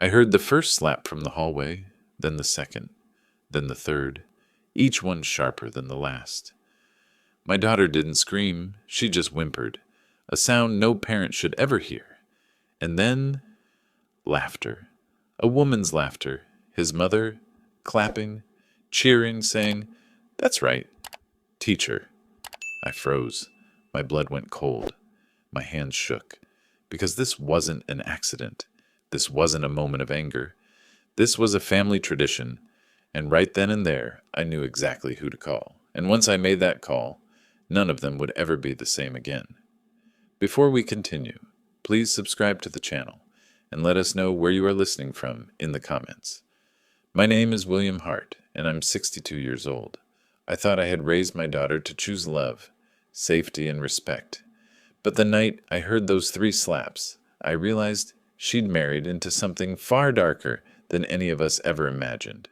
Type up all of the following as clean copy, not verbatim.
I heard the first slap from the hallway, then the second, then the third, each one sharper than the last. My daughter didn't scream, she just whimpered, a sound no parent should ever hear. And then, laughter. A woman's laughter, his mother, clapping, cheering, saying, "That's right, teacher." I froze. My blood went cold. My hands shook. Because this wasn't an accident. This wasn't a moment of anger. This was a family tradition. And right then and there, I knew exactly who to call. And once I made that call, none of them would ever be the same again. Before we continue, please subscribe to the channel and let us know where you are listening from in the comments. My name is William Hart, and I'm 62 years old. I thought I had raised my daughter to choose love, safety, and respect. But the night I heard those 3 slaps, I realized she'd married into something far darker than any of us ever imagined.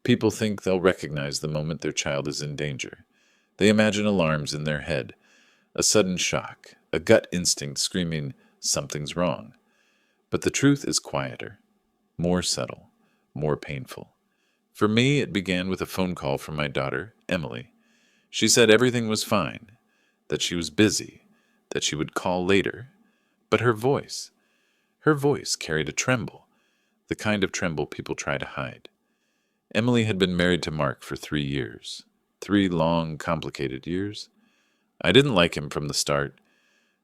People think they'll recognize the moment their child is in danger. They imagine alarms in their head, a sudden shock, a gut instinct screaming, "Something's wrong." But the truth is quieter, more subtle, more painful. For me, it began with a phone call from my daughter, Emily. She said everything was fine, that she was busy, that she would call later. But her voice carried a tremble, the kind of tremble people try to hide. Emily had been married to Mark for 3 years. 3 long, complicated years. I didn't like him from the start.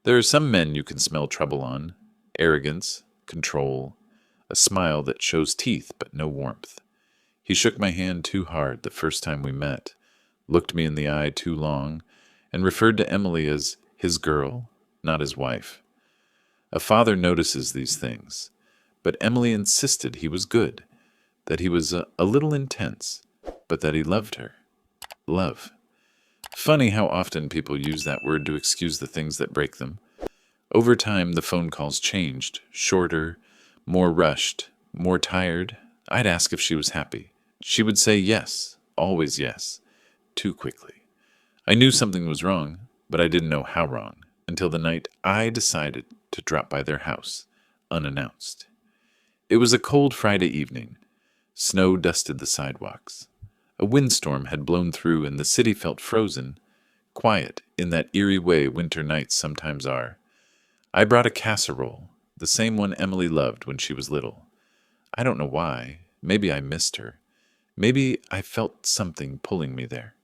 There are some men you can smell trouble on. Arrogance, control, a smile that shows teeth but no warmth. He shook my hand too hard the first time we met, looked me in the eye too long, and referred to Emily as his girl, not his wife. A father notices these things, but Emily insisted he was good, that he was a little intense, but that he loved her. Love. Funny how often people use that word to excuse the things that break them. Over time, the phone calls changed, shorter, more rushed, more tired. I'd ask if she was happy. She would say yes, always yes, too quickly. I knew something was wrong, but I didn't know how wrong, until the night I decided to drop by their house, unannounced. It was a cold Friday evening. Snow dusted the sidewalks. A windstorm had blown through and the city felt frozen, quiet in that eerie way winter nights sometimes are. I brought a casserole, the same one Emily loved when she was little. I don't know why. Maybe I missed her. Maybe I felt something pulling me there.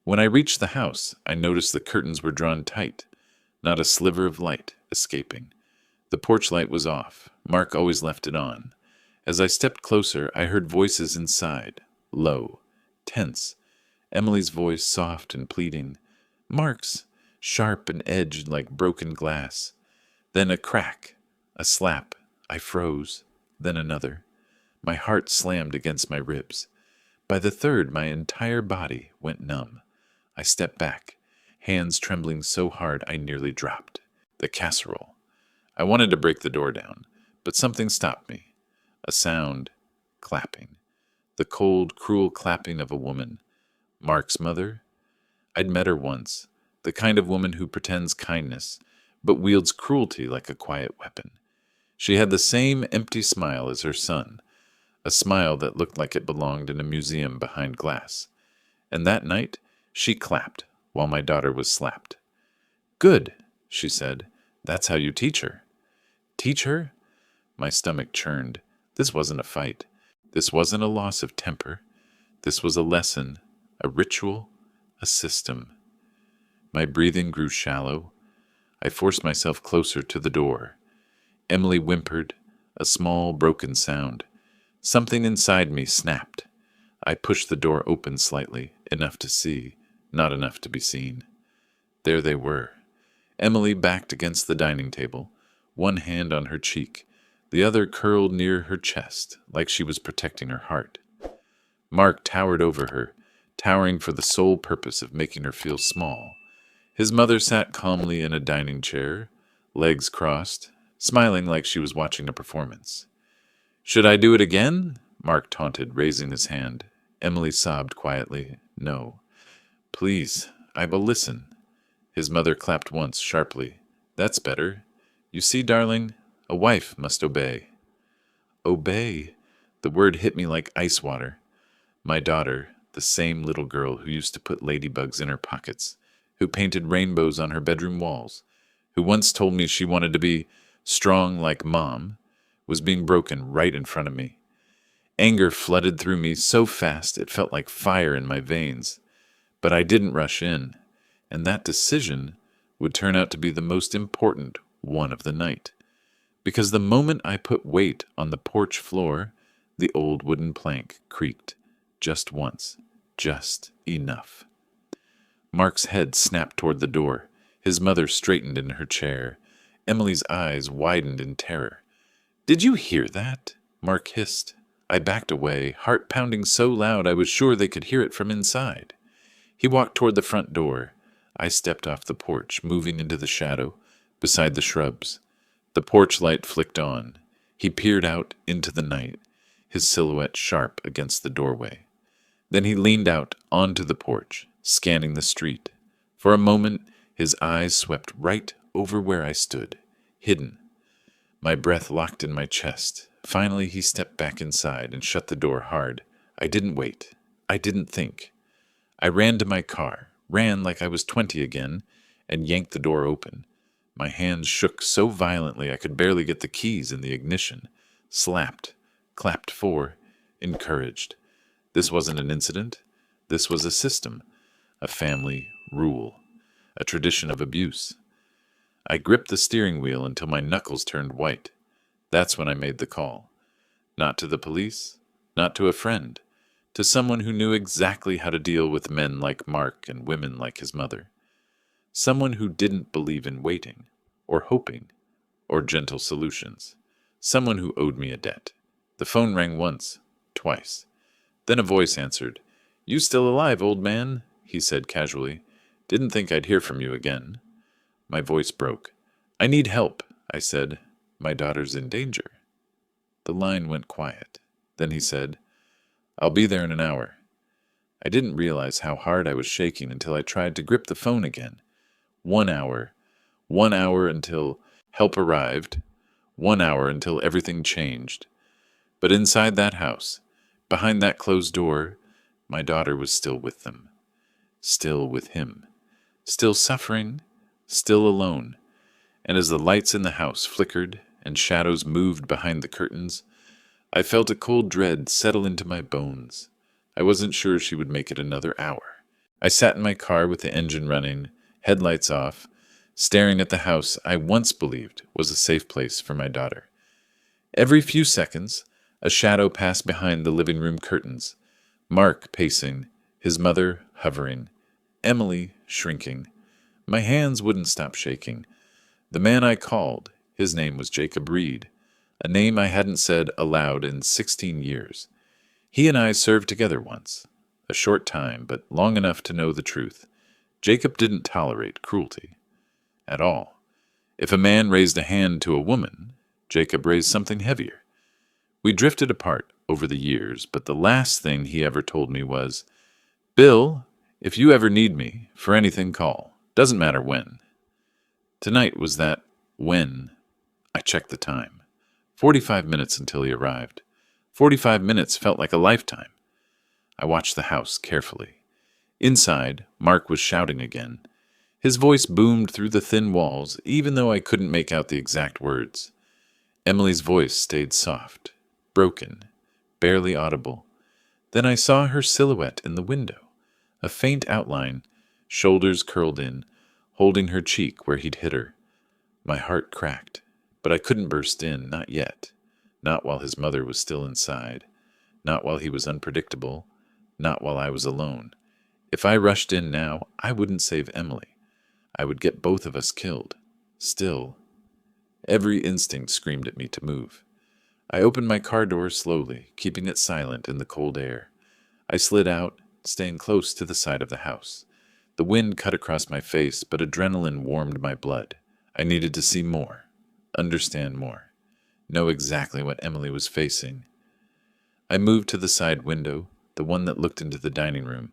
When I reached the house, I noticed the curtains were drawn tight, not a sliver of light escaping. The porch light was off. Mark always left it on. As I stepped closer, I heard voices inside, low, tense. Emily's voice soft and pleading. Mark's, sharp and edged like broken glass. Then a crack, a slap. I froze. Then another. My heart slammed against my ribs. By the third, my entire body went numb. I stepped back, hands trembling so hard I nearly dropped. The casserole. I wanted to break the door down, but something stopped me. A sound, clapping. The cold, cruel clapping of a woman. Mark's mother? I'd met her once, the kind of woman who pretends kindness, but wields cruelty like a quiet weapon. She had the same empty smile as her son, a smile that looked like it belonged in a museum behind glass. And that night, she clapped while my daughter was slapped. Good, she said. That's how you teach her. Teach her? My stomach churned. This wasn't a fight. This wasn't a loss of temper. This was a lesson, a ritual, a system. My breathing grew shallow. I forced myself closer to the door. Emily whimpered, a small, broken sound. Something inside me snapped. I pushed the door open slightly, enough to see, not enough to be seen. There they were. Emily backed against the dining table, one hand on her cheek, the other curled near her chest, like she was protecting her heart. Mark towered over her, towering for the sole purpose of making her feel small. His mother sat calmly in a dining chair, legs crossed, smiling like she was watching a performance. Should I do it again? Mark taunted, raising his hand. Emily sobbed quietly. No. Please, I will listen. His mother clapped once, sharply. That's better. You see, darling, a wife must obey. Obey. The word hit me like ice water. My daughter, the same little girl who used to put ladybugs in her pockets, who painted rainbows on her bedroom walls, who once told me she wanted to be strong like Mom, was being broken right in front of me. Anger flooded through me so fast it felt like fire in my veins. But I didn't rush in, and that decision would turn out to be the most important one of the night. Because the moment I put weight on the porch floor, the old wooden plank creaked. Just once. Just enough. Mark's head snapped toward the door. His mother straightened in her chair. Emily's eyes widened in terror. "Did you hear that?" Mark hissed. I backed away, heart pounding so loud I was sure they could hear it from inside. He walked toward the front door. I stepped off the porch, moving into the shadow, beside the shrubs. The porch light flicked on. He peered out into the night, his silhouette sharp against the doorway. Then he leaned out onto the porch, scanning the street. For a moment, his eyes swept right over where I stood, hidden. My breath locked in my chest. Finally, he stepped back inside and shut the door hard. I didn't wait. I didn't think. I ran to my car, ran like I was 20 again, and yanked the door open. My hands shook so violently I could barely get the keys in the ignition. Slapped, clapped for, encouraged. This wasn't an incident. This was a system, a family rule, a tradition of abuse. I gripped the steering wheel until my knuckles turned white. That's when I made the call. Not to the police, not to a friend, to someone who knew exactly how to deal with men like Mark and women like his mother. Someone who didn't believe in waiting, or hoping, or gentle solutions. Someone who owed me a debt. The phone rang once, twice. Then a voice answered. "You still alive, old man?" he said casually. "Didn't think I'd hear from you again." My voice broke. "I need help," I said. "My daughter's in danger." The line went quiet. Then he said, "I'll be there in an hour." I didn't realize how hard I was shaking until I tried to grip the phone again. 1 hour. 1 hour until help arrived. 1 hour until everything changed. But inside that house, behind that closed door, my daughter was still with them. Still with him. Still suffering. Still alone. And as the lights in the house flickered and shadows moved behind the curtains, I felt a cold dread settle into my bones. I wasn't sure she would make it another hour. I sat in my car with the engine running, headlights off, staring at the house I once believed was a safe place for my daughter. Every few seconds, a shadow passed behind the living room curtains. Mark pacing, his mother hovering, Emily shrinking. My hands wouldn't stop shaking. The man I called, his name was Jacob Reed, a name I hadn't said aloud in 16 years. He and I served together once, a short time, but long enough to know the truth. Jacob didn't tolerate cruelty. At all. If a man raised a hand to a woman, Jacob raised something heavier. We drifted apart over the years, but the last thing he ever told me was, "Bill, if you ever need me, for anything call. Doesn't matter when." Tonight was that when. I checked the time. 45 minutes until he arrived. 45 minutes felt like a lifetime. I watched the house carefully. Inside, Mark was shouting again. His voice boomed through the thin walls, even though I couldn't make out the exact words. Emily's voice stayed soft, broken, barely audible. Then I saw her silhouette in the window, a faint outline, shoulders curled in, holding her cheek where he'd hit her. My heart cracked, but I couldn't burst in, not yet. Not while his mother was still inside. Not while he was unpredictable. Not while I was alone. If I rushed in now, I wouldn't save Emily. I would get both of us killed. Still, every instinct screamed at me to move. I opened my car door slowly, keeping it silent in the cold air. I slid out, staying close to the side of the house. The wind cut across my face, but adrenaline warmed my blood. I needed to see more, understand more, know exactly what Emily was facing. I moved to the side window, the one that looked into the dining room.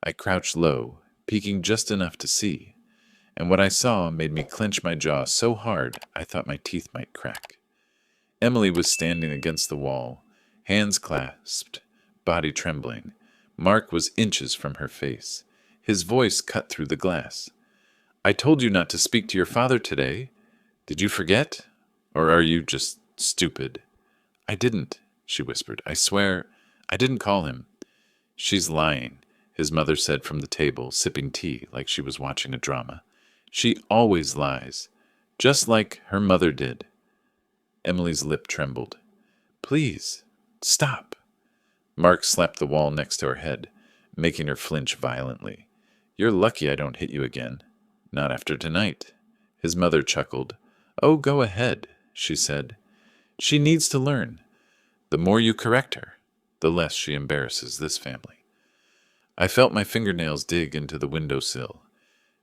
I crouched low, peeking just enough to see, and what I saw made me clench my jaw so hard I thought my teeth might crack. Emily was standing against the wall, hands clasped, body trembling. Mark was inches from her face. His voice cut through the glass. I told you not to speak to your father today. Did you forget? Or are you just stupid? I didn't, she whispered. I swear, I didn't call him. She's lying, his mother said from the table, sipping tea like she was watching a drama. She always lies, just like her mother did. Emily's lip trembled. Please, stop. Mark slapped the wall next to her head, making her flinch violently. You're lucky I don't hit you again. Not after tonight. His mother chuckled. Oh, go ahead, she said. She needs to learn. The more you correct her, the less she embarrasses this family. I felt my fingernails dig into the windowsill.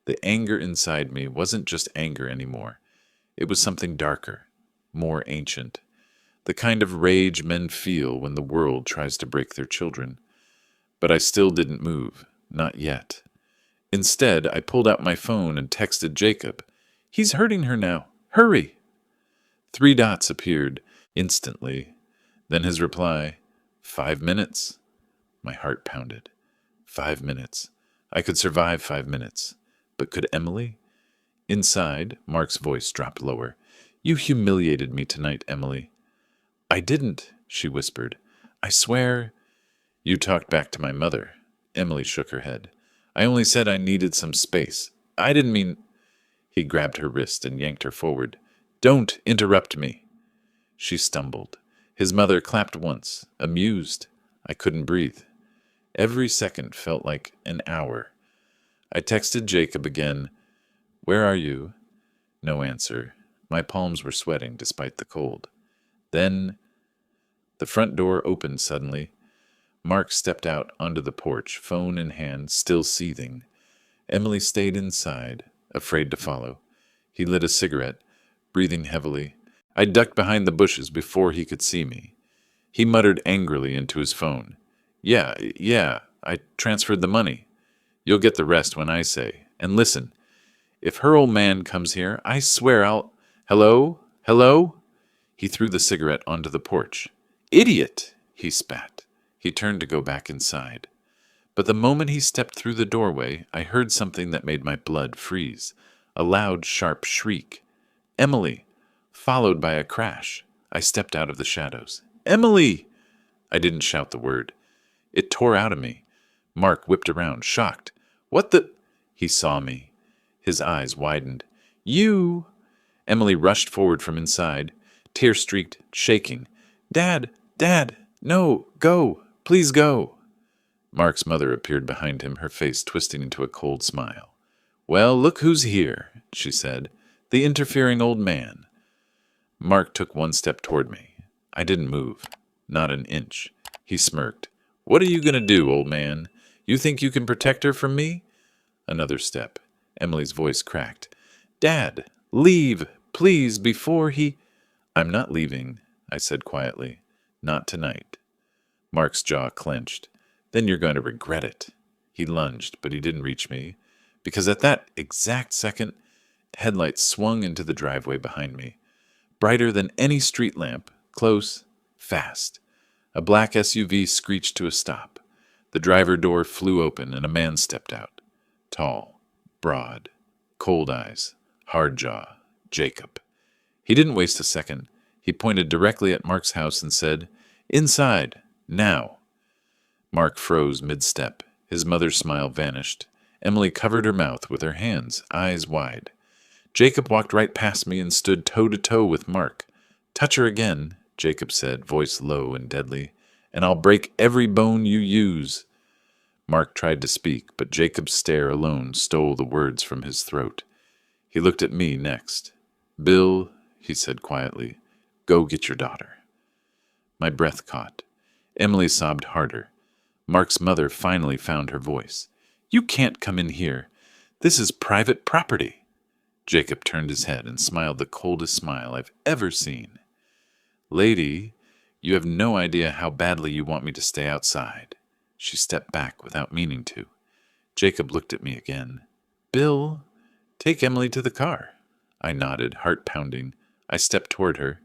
The anger inside me wasn't just anger anymore. It was something darker, more ancient. The kind of rage men feel when the world tries to break their children. But I still didn't move, not yet. Instead, I pulled out my phone and texted Jacob. He's hurting her now. Hurry! 3 dots appeared instantly. Then his reply, 5 minutes. My heart pounded. 5 minutes. I could survive 5 minutes. But could Emily? Inside, Mark's voice dropped lower. You humiliated me tonight, Emily. I didn't, she whispered. I swear. You talked back to my mother. Emily shook her head. I only said I needed some space. I didn't mean... He grabbed her wrist and yanked her forward. Don't interrupt me. She stumbled. His mother clapped once, amused. I couldn't breathe. Every second felt like an hour. I texted Jacob again. Where are you? No answer. My palms were sweating despite the cold. Then the front door opened suddenly. Mark stepped out onto the porch, phone in hand, still seething. Emily stayed inside, afraid to follow. He lit a cigarette, breathing heavily. I ducked behind the bushes before he could see me. He muttered angrily into his phone. Yeah, I transferred the money. You'll get the rest when I say. And listen, if her old man comes here, I swear I'll... Hello? Hello? He threw the cigarette onto the porch. Idiot! He spat. He turned to go back inside. But the moment he stepped through the doorway, I heard something that made my blood freeze. A loud, sharp shriek. Emily! Followed by a crash. I stepped out of the shadows. Emily! I didn't shout the word. It tore out of me. Mark whipped around, shocked. What the... He saw me. His eyes widened. You! Emily rushed forward from inside, tear-streaked, shaking. Dad! No! Go! Please go! Mark's mother appeared behind him, her face twisting into a cold smile. Well, look who's here, she said. The interfering old man. Mark took 1 step toward me. I didn't move. Not an inch. He smirked. What are you going to do, old man? You think you can protect her from me? Another step. Emily's voice cracked. Dad, leave, please, before he... I'm not leaving, I said quietly. Not tonight. Mark's jaw clenched. Then you're going to regret it. He lunged, but he didn't reach me, because at that exact second, headlights swung into the driveway behind me. Brighter than any street lamp, close, fast. A black SUV screeched to a stop. The driver door flew open and a man stepped out. Tall, broad, cold eyes, hard jaw, Jacob. He didn't waste a second. He pointed directly at Mark's house and said, Inside, now. Mark froze mid-step. His mother's smile vanished. Emily covered her mouth with her hands, eyes wide. Jacob walked right past me and stood toe-to-toe with Mark. Touch her again, Jacob said, voice low and deadly, and I'll break every bone you use. Mark tried to speak, but Jacob's stare alone stole the words from his throat. He looked at me next. Bill, he said quietly, go get your daughter. My breath caught. Emily sobbed harder. Mark's mother finally found her voice. You can't come in here. This is private property. Jacob turned his head and smiled the coldest smile I've ever seen. Lady, you have no idea how badly you want me to stay outside. She stepped back without meaning to. Jacob looked at me again. Bill, take Emily to the car. I nodded, heart pounding. I stepped toward her.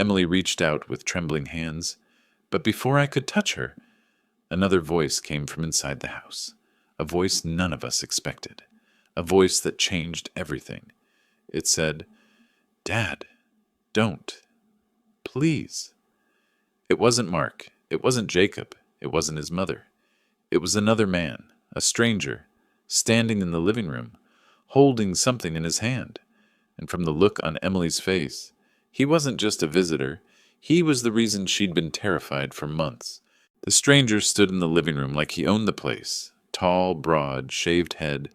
Emily reached out with trembling hands, but before I could touch her, another voice came from inside the house, a voice none of us expected, a voice that changed everything. It said, "Dad, don't. Please." It wasn't Mark. It wasn't Jacob. It wasn't his mother. It was another man, a stranger, standing in the living room, holding something in his hand. And from the look on Emily's face, he wasn't just a visitor. He was the reason she'd been terrified for months. The stranger stood in the living room like he owned the place, tall, broad, shaved head,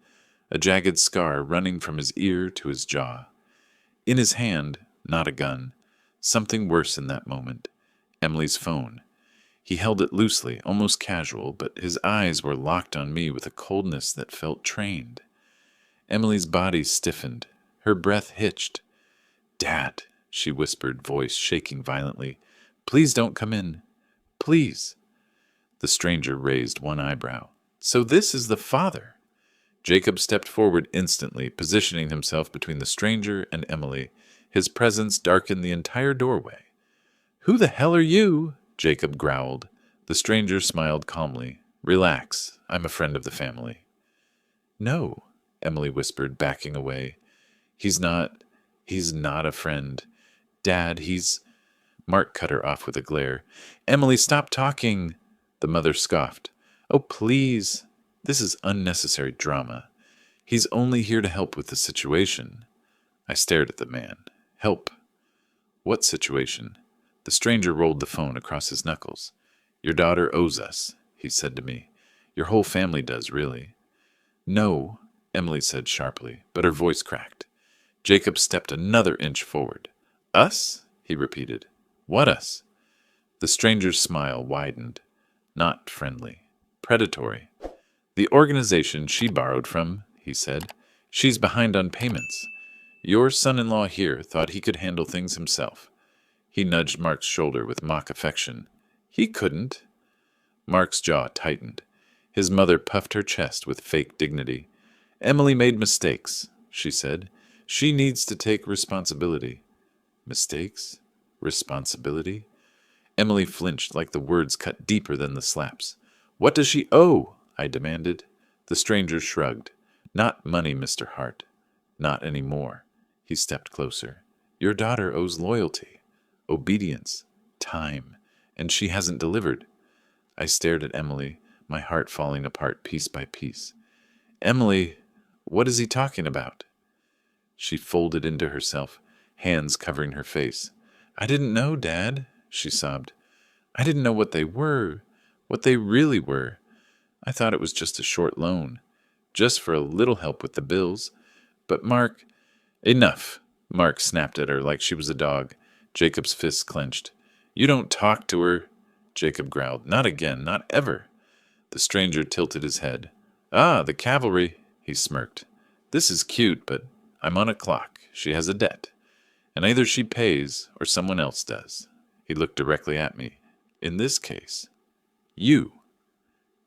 a jagged scar running from his ear to his jaw. In his hand, not a gun, something worse in that moment, Emily's phone. He held it loosely, almost casual, but his eyes were locked on me with a coldness that felt trained. Emily's body stiffened. Her breath hitched. "Dad," she whispered, voice shaking violently. "Please don't come in. Please." The stranger raised one eyebrow. "So this is the father." Jacob stepped forward instantly, positioning himself between the stranger and Emily. His presence darkened the entire doorway. "Who the hell are you?" Jacob growled. The stranger smiled calmly. "Relax. I'm a friend of the family." "No," Emily whispered, backing away. He's not a friend. Dad, he's—" Mark cut her off with a glare. "Emily, stop talking." The mother scoffed. "Oh, please. This is unnecessary drama. He's only here to help with the situation." I stared at the man. "Help? What situation?" The stranger rolled the phone across his knuckles. "Your daughter owes us," he said to me. "Your whole family does, really." "No," Emily said sharply, but her voice cracked. Jacob stepped another inch forward. "Us?" he repeated. "What us?" The stranger's smile widened. Not friendly. Predatory. "The organization she borrowed from," he said. "She's behind on payments. Your son-in-law here thought he could handle things himself." He nudged Mark's shoulder with mock affection. "He couldn't." Mark's jaw tightened. His mother puffed her chest with fake dignity. "Emily made mistakes," she said. "She needs to take responsibility." Mistakes? Responsibility? Emily flinched like the words cut deeper than the slaps. "What does she owe?" I demanded. The stranger shrugged. "Not money, Mr. Hart. Not any more." He stepped closer. "Your daughter owes loyalty, obedience, time, and she hasn't delivered." I stared at Emily, my heart falling apart piece by piece. "Emily, what is he talking about?" She folded into herself, hands covering her face. "I didn't know, Dad," she sobbed. "I didn't know what they were, what they really were. I thought it was just a short loan, just for a little help with the bills. But Mark—" "Enough!" Mark snapped at her like she was a dog. Jacob's fists clenched. "You don't talk to her," Jacob growled. "Not again, not ever." The stranger tilted his head. "Ah, the cavalry," he smirked. "This is cute, but I'm on a clock. She has a debt. And either she pays or someone else does." He looked directly at me. "In this case, you."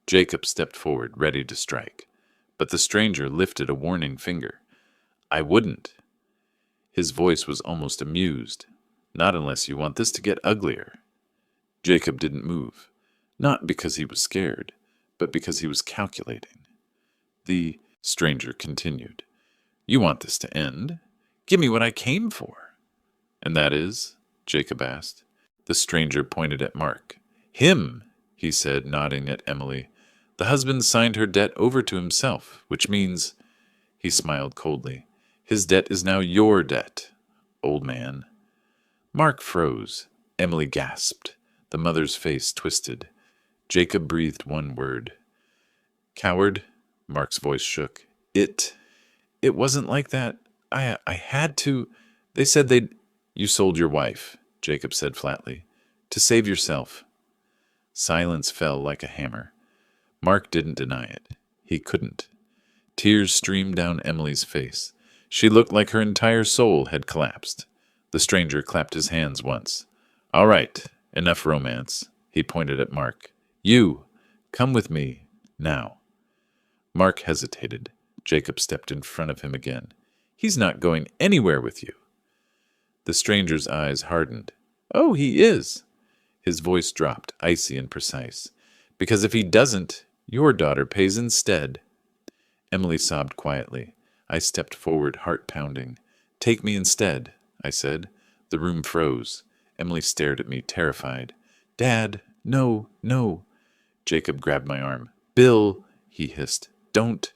Jacob stepped forward, ready to strike. But the stranger lifted a warning finger. "I wouldn't." His voice was almost amused. "Not unless you want this to get uglier." Jacob didn't move. Not because he was scared, but because he was calculating. The stranger continued. "You want this to end? Give me what I came for." "And that is?" Jacob asked. The stranger pointed at Mark. "Him," he said, nodding at Emily. "The husband signed her debt over to himself, which means—" He smiled coldly. "His debt is now your debt, old man." Mark froze. Emily gasped. The mother's face twisted. Jacob breathed one word. "Coward." Mark's voice shook. It wasn't like that. I had to. They said they'd—" "You sold your wife," Jacob said flatly, "to save yourself." Silence fell like a hammer. Mark didn't deny it. He couldn't. Tears streamed down Emily's face. She looked like her entire soul had collapsed. The stranger clapped his hands once. "All right, enough romance." He pointed at Mark. "You, come with me, now." Mark hesitated. Jacob stepped in front of him again. "He's not going anywhere with you." The stranger's eyes hardened. Oh, he is. His voice dropped, icy and precise. Because if he doesn't, your daughter pays instead. Emily sobbed quietly. I stepped forward, heart pounding. Take me instead, I said. The room froze. Emily stared at me, terrified. Dad, no, no. Jacob grabbed my arm. Bill, he hissed. Don't.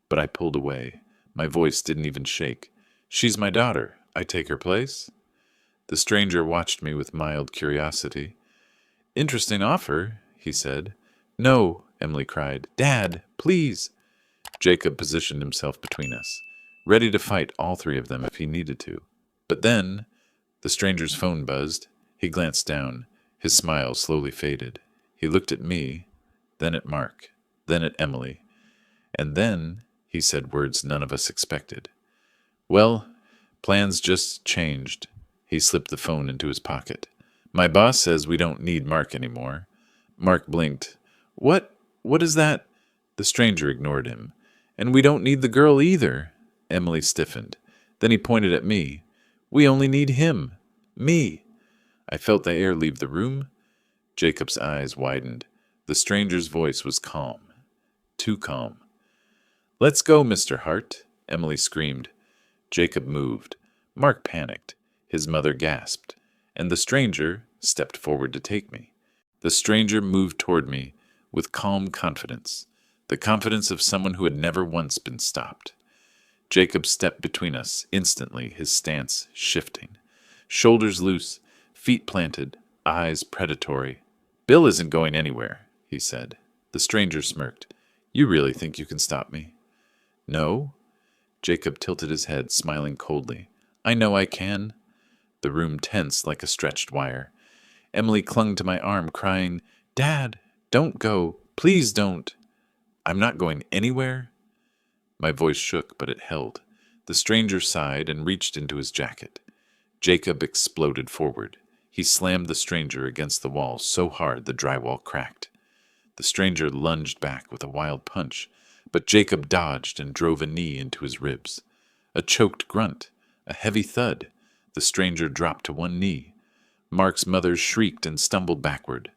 But I pulled away. My voice didn't even shake. She's my daughter. I take her place? The stranger watched me with mild curiosity. Interesting offer, he said. No, Emily cried. Dad, please. Jacob positioned himself between us, ready to fight all three of them if he needed to. But then, the stranger's phone buzzed. He glanced down. His smile slowly faded. He looked at me, then at Mark, then at Emily. And then he said words none of us expected. Well, plans just changed. He slipped the phone into his pocket. My boss says we don't need Mark anymore. Mark blinked. What? What is that? The stranger ignored him. And we don't need the girl either. Emily stiffened. Then he pointed at me. We only need him. Me. I felt the air leave the room. Jacob's eyes widened. The stranger's voice was calm. Too calm. Let's go, Mr. Hart, Emily screamed. Jacob moved. Mark panicked. His mother gasped. And the stranger stepped forward to take me. The stranger moved toward me with calm confidence, the confidence of someone who had never once been stopped. Jacob stepped between us, instantly, his stance shifting. Shoulders loose, feet planted, eyes predatory. Bill isn't going anywhere, he said. The stranger smirked. You really think you can stop me? No. Jacob tilted his head, smiling coldly. I know I can. The room tensed like a stretched wire. Emily clung to my arm, crying, Dad, don't go. Please don't. I'm not going anywhere. My voice shook, but it held. The stranger sighed and reached into his jacket. Jacob exploded forward. He slammed the stranger against the wall so hard the drywall cracked. The stranger lunged back with a wild punch, but Jacob dodged and drove a knee into his ribs. A choked grunt, a heavy thud. The stranger dropped to one knee. Mark's mother shrieked and stumbled backward.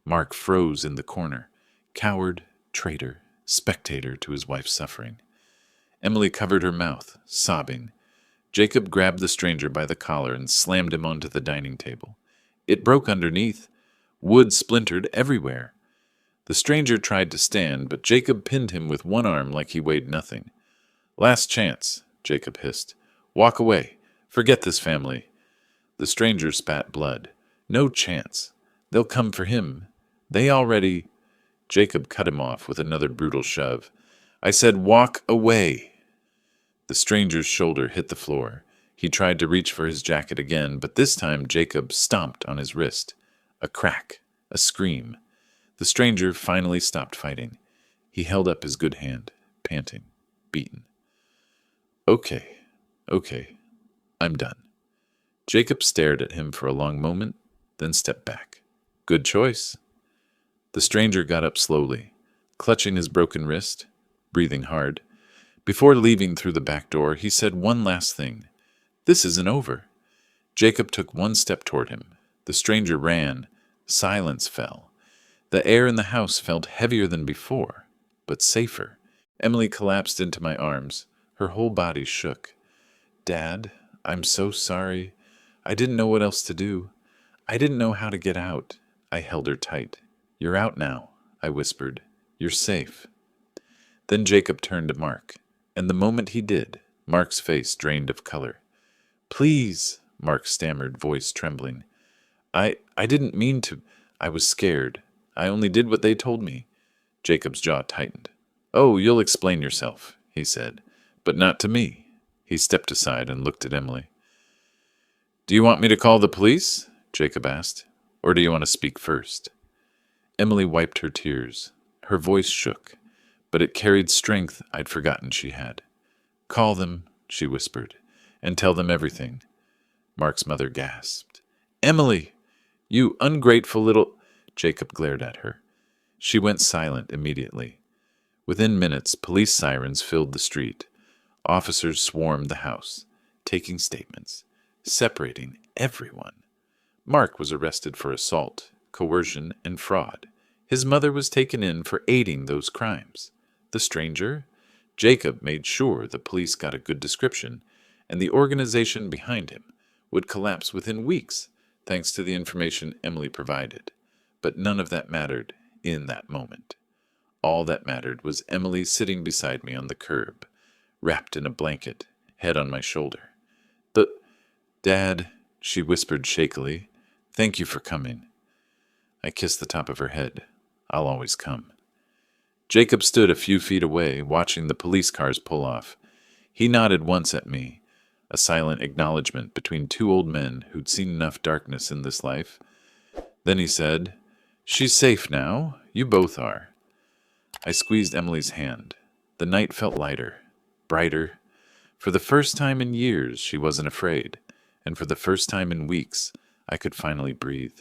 Mark froze in the corner, coward, traitor, spectator to his wife's suffering. Emily covered her mouth, sobbing. Jacob grabbed the stranger by the collar and slammed him onto the dining table. It broke underneath. Wood splintered everywhere. The stranger tried to stand, but Jacob pinned him with one arm like he weighed nothing. Last chance, Jacob hissed. Walk away. Forget this family. The stranger spat blood. No chance. They'll come for him. They already... Jacob cut him off with another brutal shove. I said, walk away. The stranger's shoulder hit the floor. He tried to reach for his jacket again, but this time Jacob stomped on his wrist. A crack. A scream. The stranger finally stopped fighting. He held up his good hand, panting, beaten. Okay. I'm done. Jacob stared at him for a long moment, then stepped back. Good choice. The stranger got up slowly, clutching his broken wrist, breathing hard. Before leaving through the back door, he said one last thing. This isn't over. Jacob took one step toward him. The stranger ran. Silence fell. The air in the house felt heavier than before, but safer. Emily collapsed into my arms. Her whole body shook. Dad, I'm so sorry. I didn't know what else to do. I didn't know how to get out. I held her tight. You're out now, I whispered. You're safe. Then Jacob turned to Mark, and the moment he did, Mark's face drained of color. Please, Mark stammered, voice trembling. I didn't mean to. I was scared. I only did what they told me. Jacob's jaw tightened. Oh, you'll explain yourself, he said, but not to me. He stepped aside and looked at Emily. Do you want me to call the police? Jacob asked. Or do you want to speak first? Emily wiped her tears. Her voice shook, but it carried strength I'd forgotten she had. Call them, she whispered, and tell them everything. Mark's mother gasped. Emily, you ungrateful little... Jacob glared at her. She went silent immediately. Within minutes, police sirens filled the street. Officers swarmed the house, taking statements, separating everyone. Mark was arrested for assault, coercion, and fraud. His mother was taken in for aiding those crimes. The stranger? Jacob made sure the police got a good description, and the organization behind him would collapse within weeks thanks to the information Emily provided. But none of that mattered in that moment. All that mattered was Emily sitting beside me on the curb, wrapped in a blanket, head on my shoulder. Dad, she whispered shakily, thank you for coming. I kissed the top of her head. I'll always come. Jacob stood a few feet away, watching the police cars pull off. He nodded once at me, a silent acknowledgement between two old men who'd seen enough darkness in this life. Then he said, she's safe now. You both are. I squeezed Emily's hand. The night felt lighter, brighter. For the first time in years, she wasn't afraid, and for the first time in weeks, I could finally breathe.